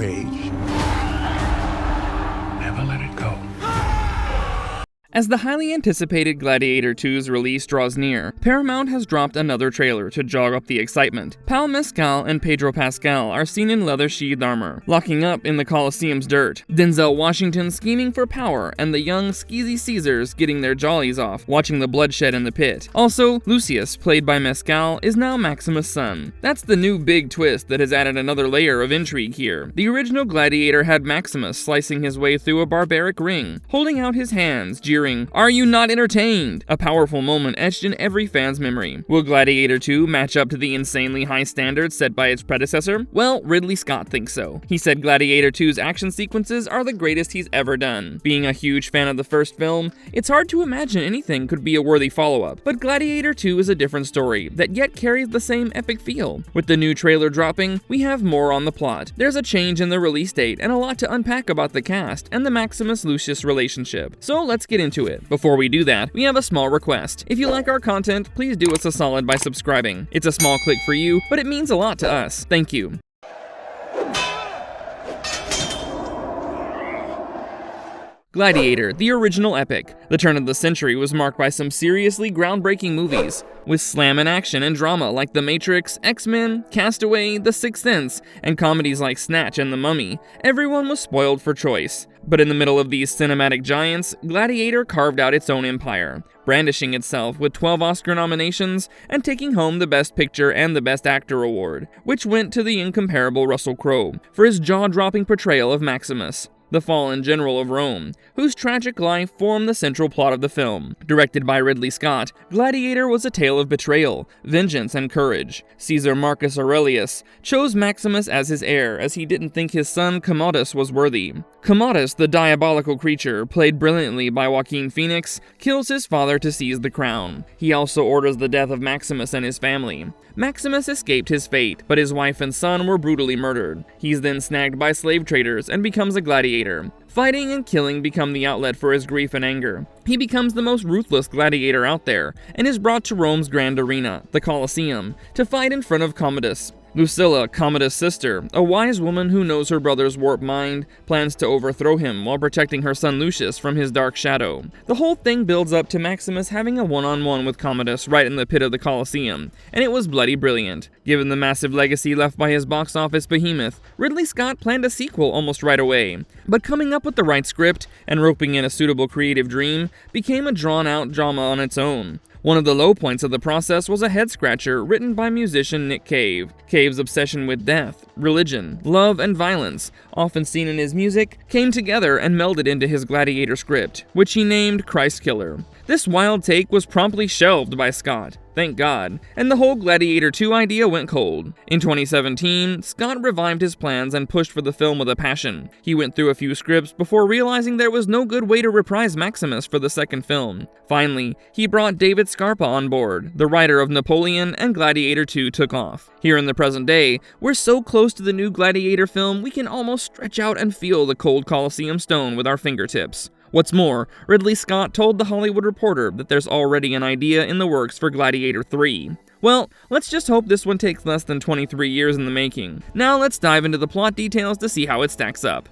rage. Never let it go. As the highly anticipated Gladiator 2's release draws near, Paramount has dropped another trailer to jog up the excitement. Pal Mescal and Pedro Pascal are seen in leather-sheathed armor, locking up in the Colosseum's dirt. Denzel Washington scheming for power, and the young skeezy Caesars getting their jollies off, watching the bloodshed in the pit. Also, Lucius, played by Mescal, is now Maximus' son. That's the new big twist that has added another layer of intrigue here. The original Gladiator had Maximus slicing his way through a barbaric ring, holding out his hands, jeering, "Are you not entertained?" A powerful moment etched in every fan's memory. Will Gladiator 2 match up to the insanely high standards set by its predecessor? Well, Ridley Scott thinks so. He said Gladiator 2's action sequences are the greatest he's ever done. Being a huge fan of the first film, it's hard to imagine anything could be a worthy follow-up, but Gladiator 2 is a different story that yet carries the same epic feel. With the new trailer dropping, we have more on the plot. There's a change in the release date and a lot to unpack about the cast and the Maximus-Lucius relationship. So let's get into it. Before we do that, we have a small request. If you like our content, please do us a solid by subscribing. It's a small click for you, but it means a lot to us. Thank you. Gladiator, the original epic. The turn of the century was marked by some seriously groundbreaking movies, with slammin' action and drama like The Matrix, X-Men, Castaway, The Sixth Sense, and comedies like Snatch and The Mummy. Everyone was spoiled for choice. But in the middle of these cinematic giants, Gladiator carved out its own empire, brandishing itself with 12 Oscar nominations and taking home the Best Picture and the Best Actor award, which went to the incomparable Russell Crowe for his jaw-dropping portrayal of Maximus, the fallen general of Rome, whose tragic life formed the central plot of the film. Directed by Ridley Scott, Gladiator was a tale of betrayal, vengeance, and courage. Caesar Marcus Aurelius chose Maximus as his heir as he didn't think his son Commodus was worthy. Commodus, the diabolical creature, played brilliantly by Joaquin Phoenix, kills his father to seize the crown. He also orders the death of Maximus and his family. Maximus escaped his fate, but his wife and son were brutally murdered. He's then snagged by slave traders and becomes a gladiator. Fighting and killing become the outlet for his grief and anger. He becomes the most ruthless gladiator out there, and is brought to Rome's grand arena, the Colosseum, to fight in front of Commodus. Lucilla, Commodus' sister, a wise woman who knows her brother's warped mind, plans to overthrow him while protecting her son Lucius from his dark shadow. The whole thing builds up to Maximus having a one-on-one with Commodus right in the pit of the Colosseum, and it was bloody brilliant. Given the massive legacy left by his box office behemoth, Ridley Scott planned a sequel almost right away, but coming up with the right script and roping in a suitable creative dream became a drawn-out drama on its own. One of the low points of the process was a head-scratcher written by musician Nick Cave. Cave's obsession with death, religion, love, and violence, often seen in his music, came together and melded into his Gladiator script, which he named Christ Killer. This wild take was promptly shelved by Scott, thank God, and the whole Gladiator 2 idea went cold. In 2017, Scott revived his plans and pushed for the film with a passion. He went through a few scripts before realizing there was no good way to reprise Maximus for the second film. Finally, he brought David Scarpa on board, the writer of Napoleon, and Gladiator 2 took off. Here in the present day, we're so close to the new Gladiator film we can almost stretch out and feel the cold Colosseum stone with our fingertips. What's more, Ridley Scott told The Hollywood Reporter that there's already an idea in the works for Gladiator 3. Well, let's just hope this one takes less than 23 years in the making. Now let's dive into the plot details to see how it stacks up.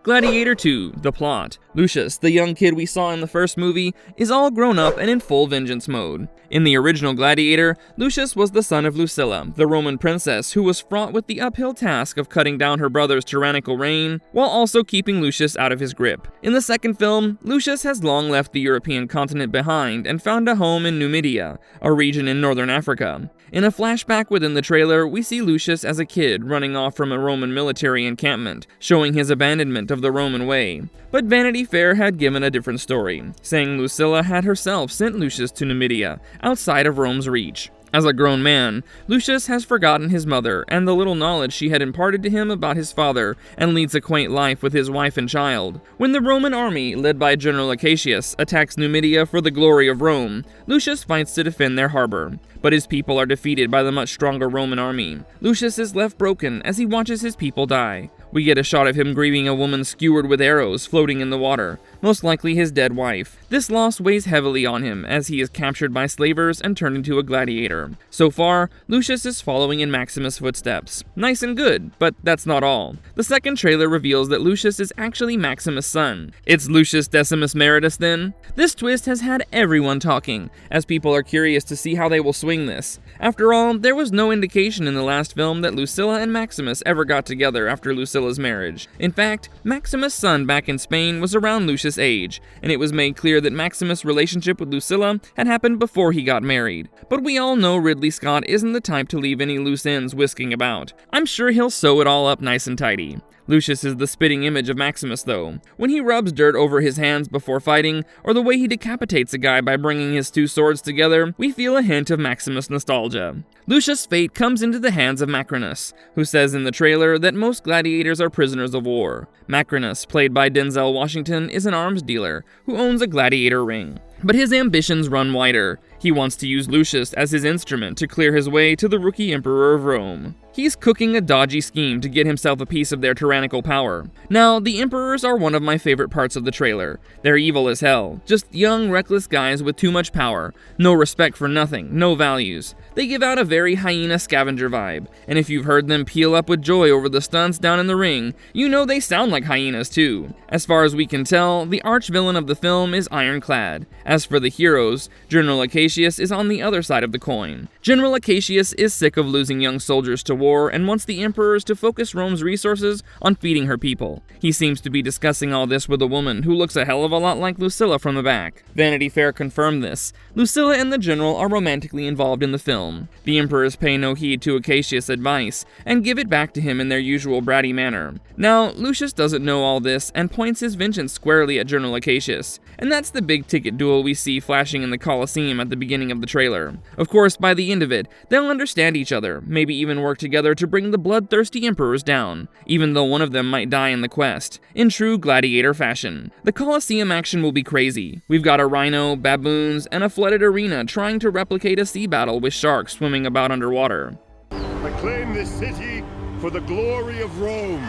Gladiator 2, the plot. Lucius, the young kid we saw in the first movie, is all grown up and in full vengeance mode. In the original Gladiator, Lucius was the son of Lucilla, the Roman princess who was fraught with the uphill task of cutting down her brother's tyrannical reign, while also keeping Lucius out of his grip. In the second film, Lucius has long left the European continent behind and found a home in Numidia, a region in northern Africa. In a flashback within the trailer, we see Lucius as a kid running off from a Roman military encampment, showing his abandonment of the Roman way. But Vanity Fair had given a different story, saying Lucilla had herself sent Lucius to Numidia, outside of Rome's reach. As a grown man, Lucius has forgotten his mother and the little knowledge she had imparted to him about his father, and leads a quaint life with his wife and child. When the Roman army, led by General Cassius, attacks Numidia for the glory of Rome, Lucius fights to defend their harbor, but his people are defeated by the much stronger Roman army. Lucius is left broken as he watches his people die. We get a shot of him grieving a woman skewered with arrows floating in the water, most likely his dead wife. This loss weighs heavily on him as he is captured by slavers and turned into a gladiator. So far, Lucius is following in Maximus' footsteps. Nice and good, but that's not all. The second trailer reveals that Lucius is actually Maximus' son. It's Lucius Decimus Meritus then? This twist has had everyone talking, as people are curious to see how they will swing this. After all, there was no indication in the last film that Lucilla and Maximus ever got together after Lucilla's marriage. In fact, Maximus' son back in Spain was around Lucius' age, and it was made clear that Maximus' relationship with Lucilla had happened before he got married. But we all know Ridley Scott isn't the type to leave any loose ends whisking about. I'm sure he'll sew it all up nice and tidy. Lucius is the spitting image of Maximus though. When he rubs dirt over his hands before fighting, or the way he decapitates a guy by bringing his two swords together, we feel a hint of Maximus nostalgia. Lucius' fate comes into the hands of Maximus, who says in the trailer that most gladiators are prisoners of war. Maximus, played by Denzel Washington, is an arms dealer who owns a gladiator ring. But his ambitions run wider. He wants to use Lucius as his instrument to clear his way to the rookie emperor of Rome. He's cooking a dodgy scheme to get himself a piece of their tyrannical power. Now, the emperors are one of my favorite parts of the trailer. They're evil as hell, just young, reckless guys with too much power, no respect for nothing, no values. They give out a very hyena scavenger vibe, and if you've heard them peel up with joy over the stunts down in the ring, you know they sound like hyenas too. As far as we can tell, the arch-villain of the film is ironclad. As for the heroes, General Acacius is on the other side of the coin. General Acacius is sick of losing young soldiers to war and wants the emperors to focus Rome's resources on feeding her people. He seems to be discussing all this with a woman who looks a hell of a lot like Lucilla from the back. Vanity Fair confirmed this. Lucilla and the general are romantically involved in the film. The emperors pay no heed to Acacius' advice and give it back to him in their usual bratty manner. Now, Lucius doesn't know all this and points his vengeance squarely at General Acacius, and that's the big ticket duel we see flashing in the Colosseum at the beginning of the trailer. Of course, by the end of it, they'll understand each other, maybe even work together to bring the bloodthirsty emperors down, even though one of them might die in the quest, in true gladiator fashion. The Colosseum action will be crazy. We've got a rhino, baboons, and a flooded arena trying to replicate a sea battle with sharks swimming about underwater. I claim this city for the glory of Rome.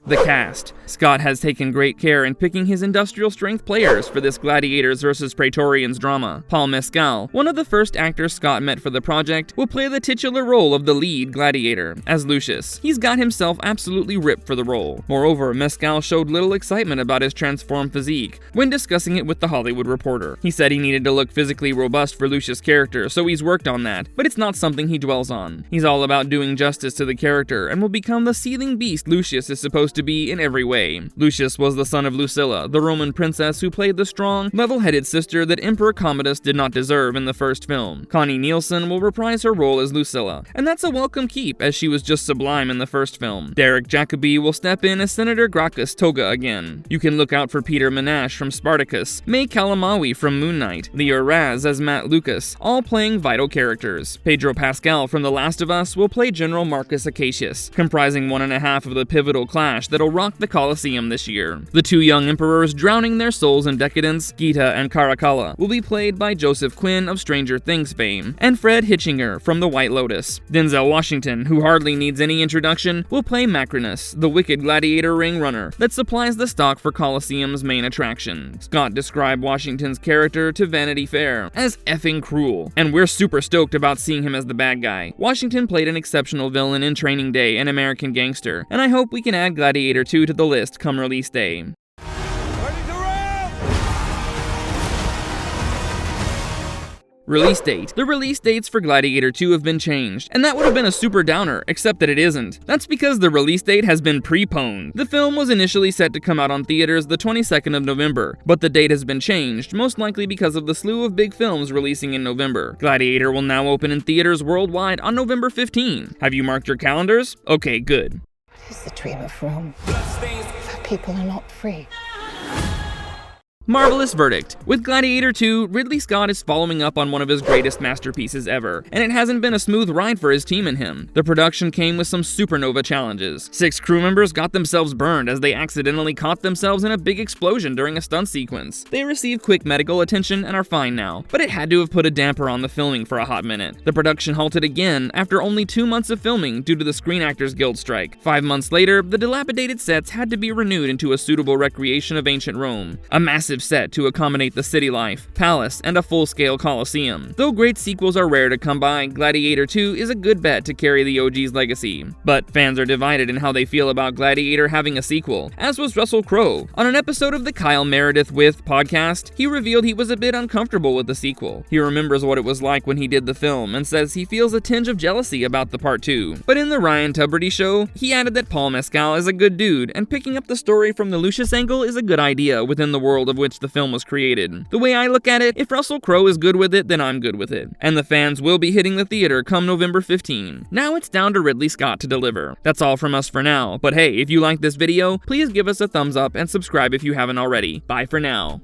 The cast. Scott has taken great care in picking his industrial strength players for this Gladiators vs. Praetorians drama. Paul Mescal, one of the first actors Scott met for the project, will play the titular role of the lead gladiator, as Lucius. He's got himself absolutely ripped for the role. Moreover, Mescal showed little excitement about his transformed physique when discussing it with The Hollywood Reporter. He said he needed to look physically robust for Lucius' character, so he's worked on that, but it's not something he dwells on. He's all about doing justice to the character and will become the seething beast Lucius is supposed to be in every way. Lucius was the son of Lucilla, the Roman princess who played the strong, level-headed sister that Emperor Commodus did not deserve in the first film. Connie Nielsen will reprise her role as Lucilla, and that's a welcome keep as she was just sublime in the first film. Derek Jacobi will step in as Senator Gracchus Toga again. You can look out for Peter Minash from Spartacus, May Calamawy from Moon Knight, Leo Raz as Matt Lucas, all playing vital characters. Pedro Pascal from The Last of Us will play General Marcus Acacius, comprising 1.5 of the pivotal clash that'll rock the Colosseum this year. The two young emperors drowning their souls in decadence, Gita and Caracalla, will be played by Joseph Quinn of Stranger Things fame, and Fred Hitchinger from The White Lotus. Denzel Washington, who hardly needs any introduction, will play Maximus, the wicked gladiator ring runner that supplies the stock for Colosseum's main attraction. Scott described Washington's character to Vanity Fair as effing cruel, and we're super stoked about seeing him as the bad guy. Washington played an exceptional villain in Training Day and American Gangster, and I hope we can add Gladiator 2 to the list come release day. Release date. The release dates for Gladiator 2 have been changed, and that would have been a super downer, except that it isn't. That's because the release date has been preponed. The film was initially set to come out on theaters the 22nd of November, but the date has been changed, most likely because of the slew of big films releasing in November. Gladiator will now open in theaters worldwide on November 15. Have you marked your calendars? Okay, good. What is the dream of Rome? For people are not free. Marvelous verdict. With Gladiator 2, Ridley Scott is following up on one of his greatest masterpieces ever, and it hasn't been a smooth ride for his team and him. The production came with some supernova challenges. 6 crew members got themselves burned as they accidentally caught themselves in a big explosion during a stunt sequence. They received quick medical attention and are fine now, but it had to have put a damper on the filming for a hot minute. The production halted again after only 2 months of filming due to the Screen Actors Guild strike. 5 months later, the dilapidated sets had to be renewed into a suitable recreation of ancient Rome. A massive set to accommodate the city life, palace, and a full-scale Colosseum. Though great sequels are rare to come by, Gladiator 2 is a good bet to carry the OG's legacy. But fans are divided in how they feel about Gladiator having a sequel, as was Russell Crowe. On an episode of the Kyle Meredith With podcast, he revealed he was a bit uncomfortable with the sequel. He remembers what it was like when he did the film and says he feels a tinge of jealousy about the part 2. But in the Ryan Tuberty show, he added that Paul Mescal is a good dude, and picking up the story from the Lucius angle is a good idea within the world of which the film was created. The way I look at it, if Russell Crowe is good with it, then I'm good with it. And the fans will be hitting the theater come November 15. Now it's down to Ridley Scott to deliver. That's all from us for now, but hey, if you liked this video, please give us a thumbs up and subscribe if you haven't already. Bye for now.